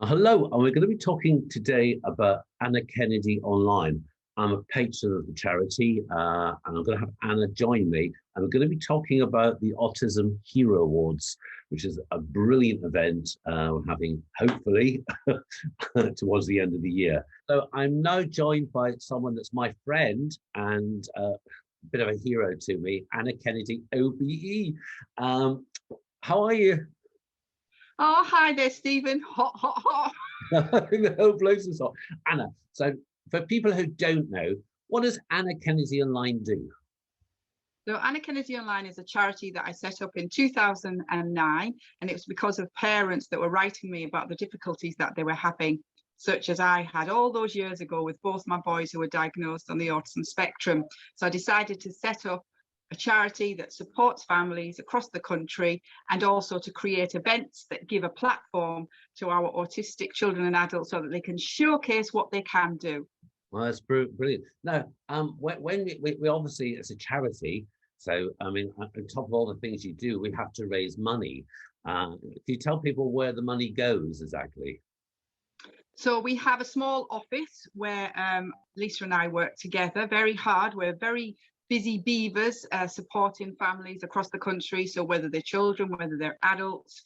Hello, and we're going to be talking today about Anna Kennedy Online. I'm a patron of the charity, and I'm going to have Anna join me. And we're going to be talking about the Autism Hero Awards, which is a brilliant event we're having, hopefully, towards the end of the year. So I'm now joined by someone that's my friend and a bit of a hero to me, Anna Kennedy, OBE. How are you? Oh, hi there, Stephen. Hot, hot, hot. The whole place is hot. Anna, so for people who don't know, what does Anna Kennedy Online do? So Anna Kennedy Online is a charity that I set up in 2009, and it was because of parents that were writing me about the difficulties that they were having, such as I had all those years ago with both my boys who were diagnosed on the autism spectrum. So I decided to set up a charity that supports families across the country, and also to create events that give a platform to our autistic children and adults so that they can showcase what they can do. Well, that's brilliant. Now, when we obviously, it's a charity, so I mean, on top of all the things you do, we have to raise money. Can you tell people where the money goes exactly? So we have a small office where Lisa and I work together very hard. We're very busy beavers supporting families across the country. So whether they're children, whether they're adults.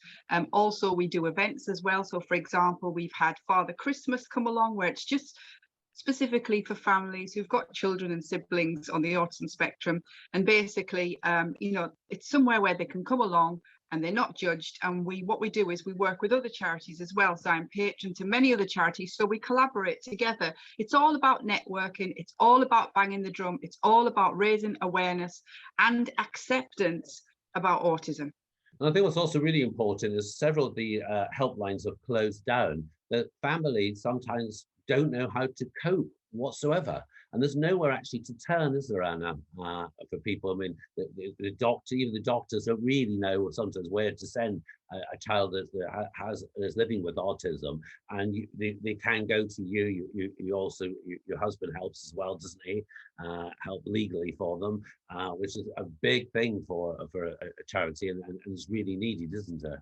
Also, we do events as well. So for example, we've had Father Christmas come along, where it's just specifically for families who've got children and siblings on the autism spectrum. And basically, it's somewhere where they can come along and they're not judged. And what we do is we work with other charities as well. So I'm patron to many other charities. So we collaborate together. It's all about networking. It's all about banging the drum. It's all about raising awareness and acceptance about autism. And I think what's also really important is several of the helplines have closed down. That families sometimes don't know how to cope whatsoever. And there's nowhere actually to turn, is there, Anna, for people? I mean, the doctor, even the doctors don't really know sometimes where to send a child that is living with autism. And they can go to you. You also, your husband helps as well, doesn't he? Help legally for them, which is a big thing for a charity, and it's really needed, isn't it?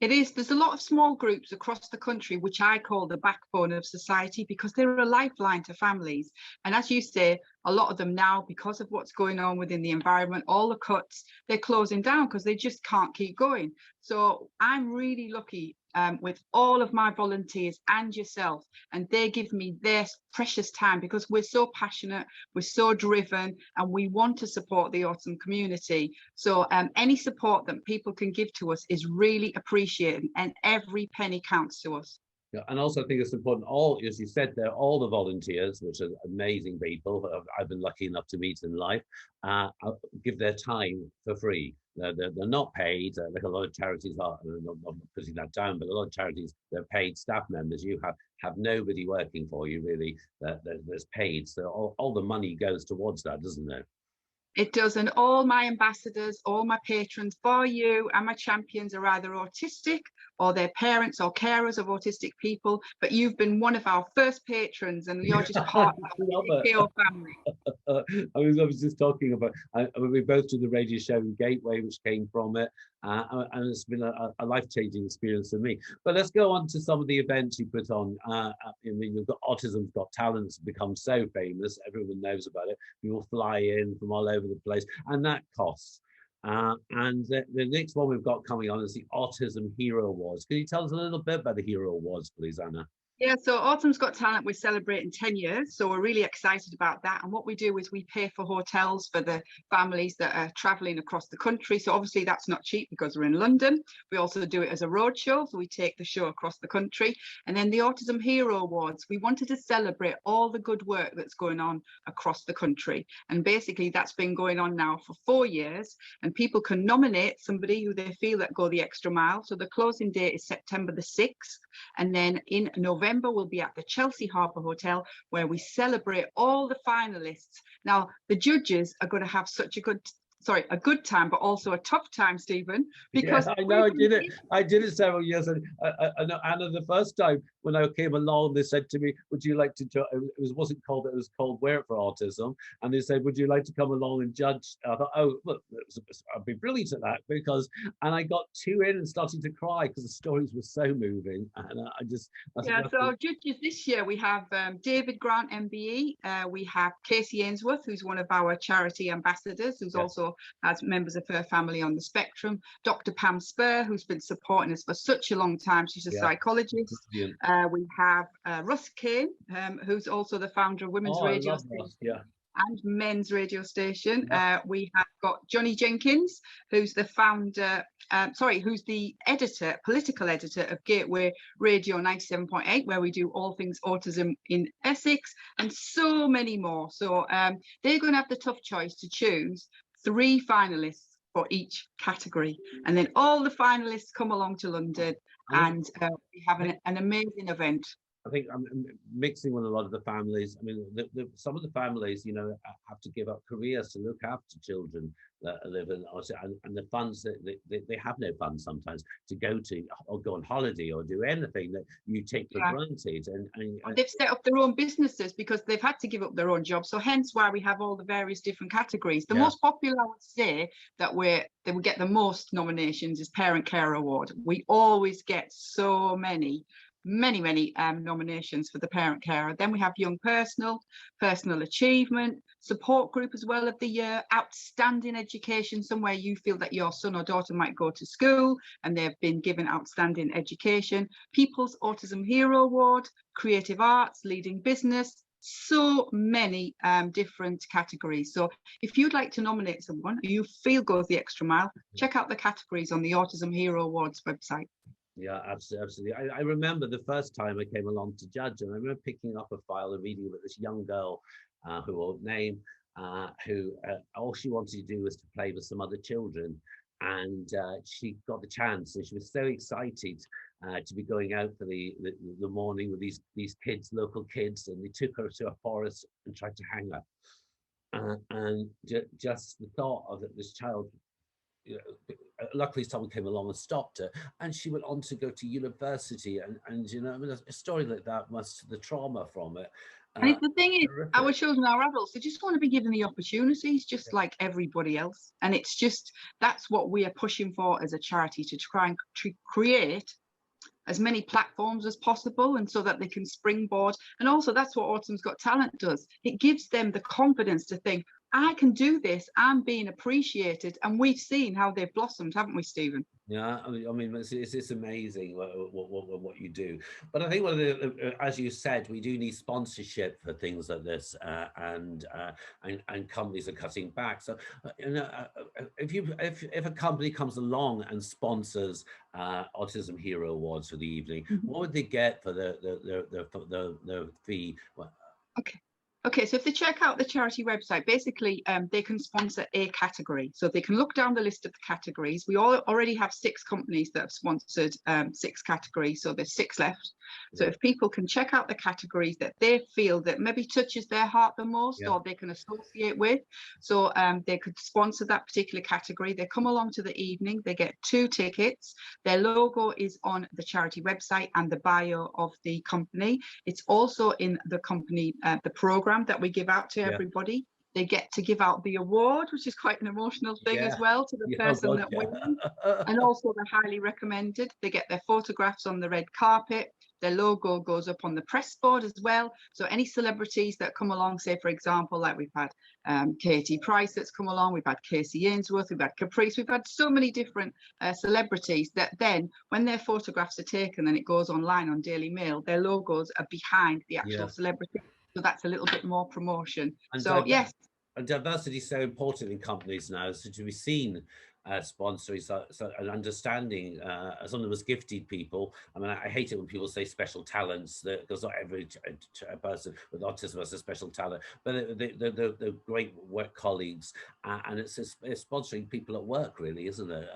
It is. There's a lot of small groups across the country, which I call the backbone of society, because they're a lifeline to families. And as you say, a lot of them now, because of what's going on within the environment, all the cuts, they're closing down because they just can't keep going. So I'm really lucky with all of my volunteers and yourself, and they give me their precious time because we're so passionate, we're so driven, and we want to support the autism community. So any support that people can give to us is really appreciated, and every penny counts to us. Yeah, and also I think it's important, all, as you said there, all the volunteers, which are amazing people I've been lucky enough to meet in life, give their time for free. They're not paid, like a lot of charities are. I'm not putting that down, but a lot of charities, they're paid staff members. You have nobody working for you, really, that's paid. So all the money goes towards that, doesn't it? It does, and all my ambassadors, all my patrons, bar you and my champions, are either autistic or their parents or carers of autistic people. But you've been one of our first patrons, and you're just part of the KO family. I was just talking about, we both did the radio show Gateway, which came from it, and it's been a life-changing experience for me. But let's go on to some of the events you put on. I mean, you've got Autism's Got Talent, it's become so famous, everyone knows about it. People fly in from all over the place, and that costs. And the next one we've got coming on is the Autism Hero Awards. Can you tell us a little bit about the Hero Awards, please, Anna? Yeah, so Autumn's Got Talent, we're celebrating 10 years, so we're really excited about that. And what we do is we pay for hotels for the families that are travelling across the country. So obviously that's not cheap because we're in London. We also do it as a road show, so we take the show across the country. And then the Autism Hero Awards, we wanted to celebrate all the good work that's going on across the country. And basically that's been going on now for 4 years, and people can nominate somebody who they feel that go the extra mile. So the closing date is September the 6th, and then in November we'll be at the Chelsea Harbour Hotel, where we celebrate all the finalists. Now the judges are going to have such a good time, but also a tough time, Stephen, because I know I did it several years. And I know, Anna, the first time when I came along, they said to me, would you like to join? Wasn't called, it was called Wear It for Autism. And they said, would you like to come along and judge? I thought, oh, look, I'd be brilliant at that, because, and I got 2 in and starting to cry because the stories were so moving. And I just, yeah, so our judges this year, we have David Grant, MBE. We have Casey Ainsworth, who's one of our charity ambassadors, who's also has members of her family on the spectrum. Dr. Pam Spur, who's been supporting us for such a long time. She's a psychologist. We have Russ Kane, who's also the founder of Women's Radio Station and Men's Radio Station. We have got Johnny Jenkins, who's the founder, who's the editor, political editor of Gateway Radio 97.8, where we do all things autism in Essex, and so many more. So they're going to have the tough choice to choose 3 finalists for each category, and then all the finalists come along to London, and we have an amazing event. I think I'm mixing with a lot of the families. I mean, some of the families, you know, have to give up careers to look after children that live in, and the funds that they have no funds sometimes to go to or go on holiday or do anything that you take for granted. And they've set up their own businesses because they've had to give up their own jobs. So hence why we have all the various different categories. The most popular, I would say, that they will get the most nominations is Parent Care Award. We always get so many nominations for the parent carer. Then we have young personal achievement, support group as well of the year, outstanding education, somewhere you feel that your son or daughter might go to school and they've been given outstanding education, People's Autism Hero Award, creative arts, leading business, so many different categories. So if you'd like to nominate someone, you feel goes the extra mile, check out the categories on the Autism Hero Awards website. Yeah, absolutely. I remember the first time I came along to judge, and I remember picking up a file and reading about this young girl who won't name, who all she wanted to do was to play with some other children, and she got the chance, and she was so excited to be going out for the morning with these kids, local kids, and they took her to a forest and tried to hang her, and just the thought of this child. You know, luckily someone came along and stopped her, and she went on to go to university, and you know, I mean, a story like that the trauma from it. And the thing is, our children are adults, they just want to be given the opportunities just like everybody else, and it's just that's what we are pushing for as a charity, to try and create as many platforms as possible, and so that they can springboard. And also that's what Autism's Got Talent does. It gives them the confidence to think, I can do this, I'm being appreciated. And we've seen how they've blossomed, haven't we, Stephen? Yeah, I mean, it's amazing what you do. But I think one of the, as you said, we do need sponsorship for things like this, and companies are cutting back. So, you know, if a company comes along and sponsors Autism Hero Awards for the evening, what would they get for the fee? Okay, so if they check out the charity website, basically they can sponsor a category. So they can look down the list of the categories. We already have 6 companies that have sponsored 6 categories, so there's 6 left. So if people can check out the categories that they feel that maybe touches their heart the most, or they can associate with, so they could sponsor that particular category. They come along to the evening, they get 2 tickets. Their logo is on the charity website and the bio of the company. It's also in the company, the program that we give out to everybody. They get to give out the award, which is quite an emotional thing as well, to the person that wins. And also they're highly recommended. They get their photographs on the red carpet. Their logo goes up on the press board as well. So any celebrities that come along, say, for example, like we've had Katie Price that's come along, we've had Casey Ainsworth, we've had Caprice, we've had so many different celebrities that then when their photographs are taken and it goes online on Daily Mail, their logos are behind the actual celebrity. So that's a little bit more promotion. And so, yes. And diversity is so important in companies now, so to be seen as sponsors, and understanding something was gifted people. I mean, I hate it when people say special talents, because not every person with autism has a special talent, but they're great work colleagues, and it's sponsoring people at work, really, isn't it?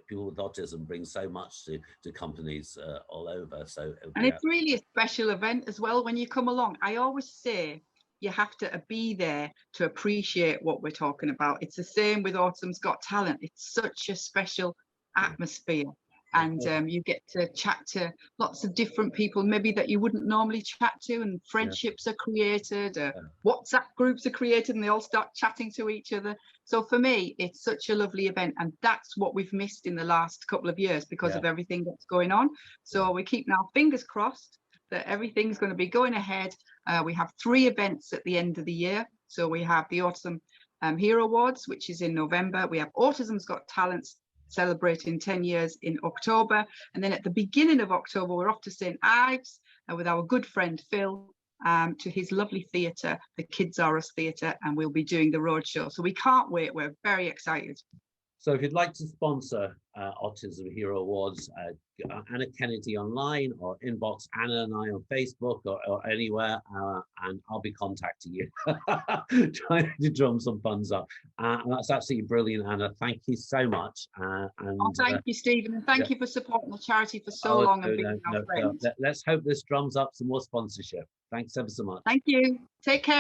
People with autism bring so much to companies all over. So, and it's really a special event as well when you come along. I always say, you have to be there to appreciate what we're talking about. It's the same with Autism's Got Talent. It's such a special atmosphere. and you get to chat to lots of different people maybe that you wouldn't normally chat to, and friendships are created, WhatsApp groups are created, and they all start chatting to each other. So for me, it's such a lovely event, and that's what we've missed in the last couple of years because of everything that's going on. So we're keeping our fingers crossed that everything's going to be going ahead. We have 3 events at the end of the year. So we have the Autism Hero Awards, which is in November. We have Autism's Got Talents, celebrating 10 years in October. And then at the beginning of October, we're off to St. Ives with our good friend Phil to his lovely theatre, the Kids R Us Theatre, and we'll be doing the roadshow. So we can't wait. We're very excited. So if you'd like to sponsor Autism Hero Awards, Anna Kennedy online, or inbox Anna and I on Facebook, or anywhere, and I'll be contacting you, trying to drum some funds up. And that's absolutely brilliant, Anna. Thank you so much. Thank you, Stephen, and thank you for supporting the charity for so long and being our friend. Let's hope this drums up some more sponsorship. Thanks ever so much. Thank you. Take care.